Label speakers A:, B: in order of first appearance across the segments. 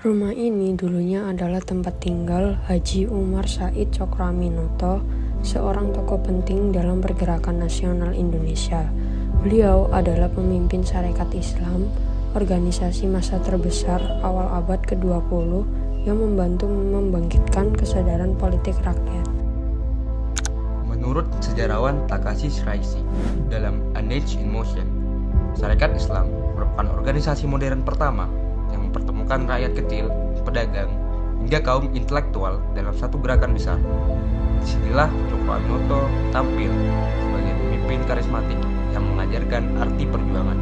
A: Rumah ini dulunya adalah tempat tinggal Haji Umar Said Tjokroaminoto, seorang tokoh penting dalam pergerakan nasional Indonesia. Beliau adalah pemimpin Sarekat Islam, organisasi massa terbesar awal abad ke-20 yang membantu membangkitkan kesadaran politik rakyat.
B: Menurut sejarawan Takashi Shiraishi dalam An Age in Motion, Sarekat Islam merupakan organisasi modern pertama yang mempertemukan rakyat kecil, pedagang, hingga kaum intelektual dalam satu gerakan besar. Disinilah Tjokroaminoto tampil sebagai pemimpin karismatik yang mengajarkan arti perjuangan.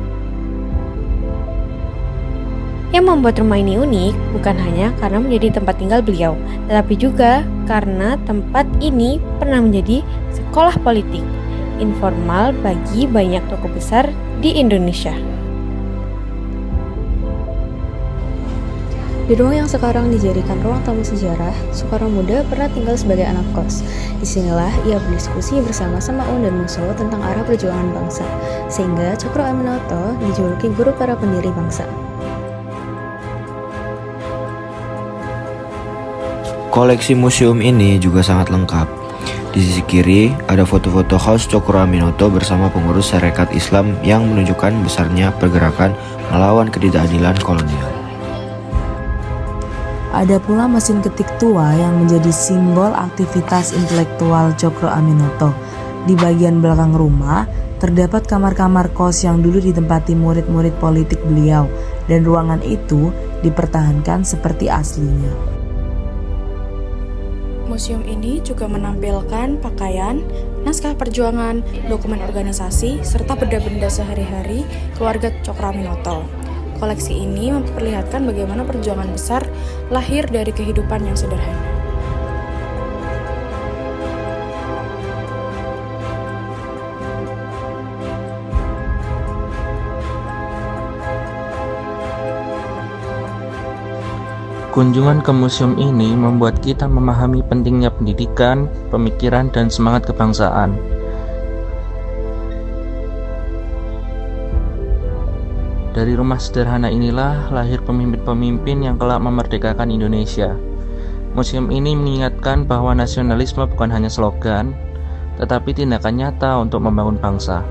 C: Yang membuat rumah ini unik bukan hanya karena menjadi tempat tinggal beliau, tetapi juga karena tempat ini pernah menjadi sekolah politik informal bagi banyak tokoh besar di Indonesia.
D: Di ruang yang sekarang dijadikan ruang tamu sejarah, Soekarno Muda pernah tinggal sebagai anak kos. Disinilah ia berdiskusi bersama Samaun dan Musso tentang arah perjuangan bangsa, sehingga Tjokroaminoto dijuluki guru para pendiri bangsa.
E: Koleksi museum ini juga sangat lengkap. Di sisi kiri ada foto-foto khas Tjokroaminoto bersama pengurus Sarekat Islam yang menunjukkan besarnya pergerakan melawan ketidakadilan kolonial.
F: Ada pula mesin ketik tua yang menjadi simbol aktivitas intelektual Tjokroaminoto. Di bagian belakang rumah terdapat kamar-kamar kos yang dulu ditempati murid-murid politik beliau, dan ruangan itu dipertahankan seperti aslinya.
G: Museum ini juga menampilkan pakaian, naskah perjuangan, dokumen organisasi, serta benda-benda sehari-hari keluarga Tjokroaminoto. Koleksi ini memperlihatkan bagaimana perjuangan besar lahir dari kehidupan yang sederhana.
H: Kunjungan ke museum ini membuat kita memahami pentingnya pendidikan, pemikiran, dan semangat kebangsaan. Dari rumah sederhana inilah lahir pemimpin-pemimpin yang kelak memerdekakan Indonesia. Museum ini mengingatkan bahwa nasionalisme bukan hanya slogan, tetapi tindakan nyata untuk membangun bangsa.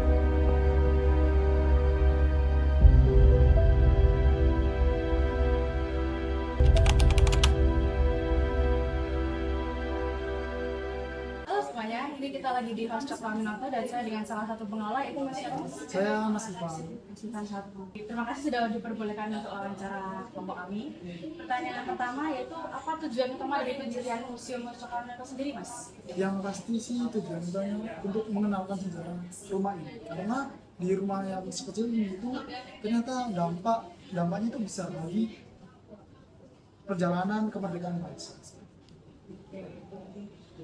I: Semuanya, ini kita lagi di House Tjokroaminoto dan saya dengan salah satu pengelola, itu Mas siapa?
J: Saya Mas Ivan.
I: Mas Ivan satu. Terima kasih sudah diperbolehkan untuk wawancara kelompok kami. Pertanyaan pertama yaitu apa tujuan utama dari pendirian Museum Tjokroaminoto sendiri, Mas?
J: Yang pasti sih tujuan utama untuk mengenalkan sejarah rumah ini, karena di rumah yang sekecil ini itu ternyata dampaknya itu besar bagi perjalanan kemerdekaan bangsa.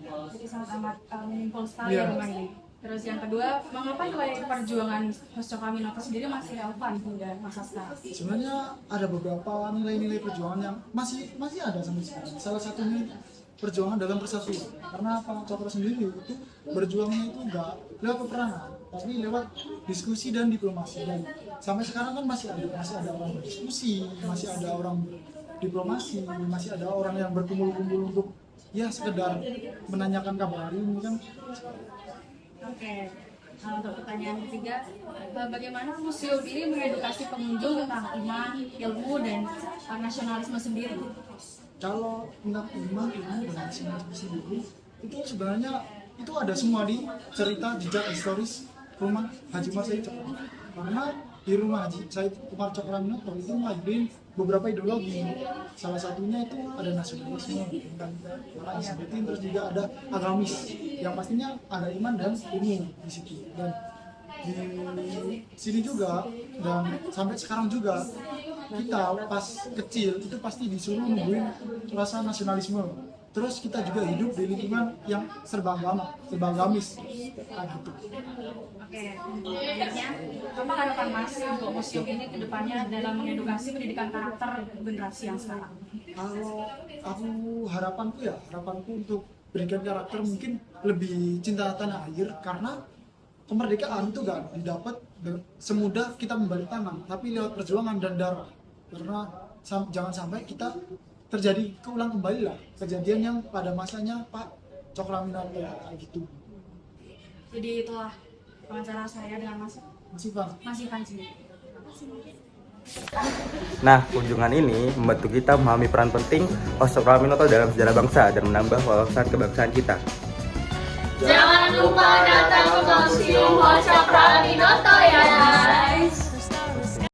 I: Jadi sangat amat meaningful sekali ya rumah ini. Terus yang kedua, mengapa nilai perjuangan Mas Tjokroaminoto sendiri masih relevan hingga masa sekarang?
J: Sebenarnya ada beberapa nilai-nilai perjuangan yang masih ada sampai sekarang. Salah satunya perjuangan dalam persatuan. Karena Pak Cokro sendiri itu berjuangnya itu nggak lewat peperangan, tapi lewat diskusi dan diplomasi. Dan sampai sekarang kan masih ada orang berdiskusi, masih ada orang diplomasi, masih ada orang yang berkumpul-kumpul untuk ya sekedar menanyakan kabar hari ini kan.
I: Oke. Untuk pertanyaan ketiga, bagaimana museum ini mengedukasi pengunjung tentang iman, ilmu, dan nasionalisme sendiri?
J: Kalau tentang iman, ilmu, dan nasionalisme sendiri, itu sebenarnya itu ada semua di cerita jejak historis rumah Haji Umar Said Tjokroaminoto. Karena di rumah Haji Said Umar Tjokroaminoto itu menghadirkan beberapa ideologi. Salah satunya itu ada nasionalisme, tentang orang seperti, terus juga ada agamis, yang pastinya ada iman dan ilmu di situ. Dan di sini juga dan sampai sekarang juga kita pas kecil itu pasti disuruh nungguin rasa nasionalisme. Terus kita juga hidup di lingkungan yang serba agama, serba agamis, kayak gitu.
I: Oke, selanjutnya, apa harapan Mas untuk museum ini ke depannya dalam mengedukasi pendidikan karakter generasi yang sekarang?
J: Kalau aku harapanku untuk pendidikan karakter mungkin lebih cinta tanah air, karena kemerdekaan itu gak didapat semudah kita membalik tangan, tapi lewat perjuangan dan darah. Karena jangan sampai kita terjadi keulang kembali lah kejadian yang pada masanya Pak Cokroaminoto kayak gitu.
I: Jadi itulah wawancara saya dengan Mas Ivan sini.
B: Nah, kunjungan ini membantu kita memahami peran penting Hos Cokroaminoto dalam sejarah bangsa dan menambah wawasan kebangsaan kita.
I: Jangan lupa datang ke Museum Hos Cokroaminoto ya guys.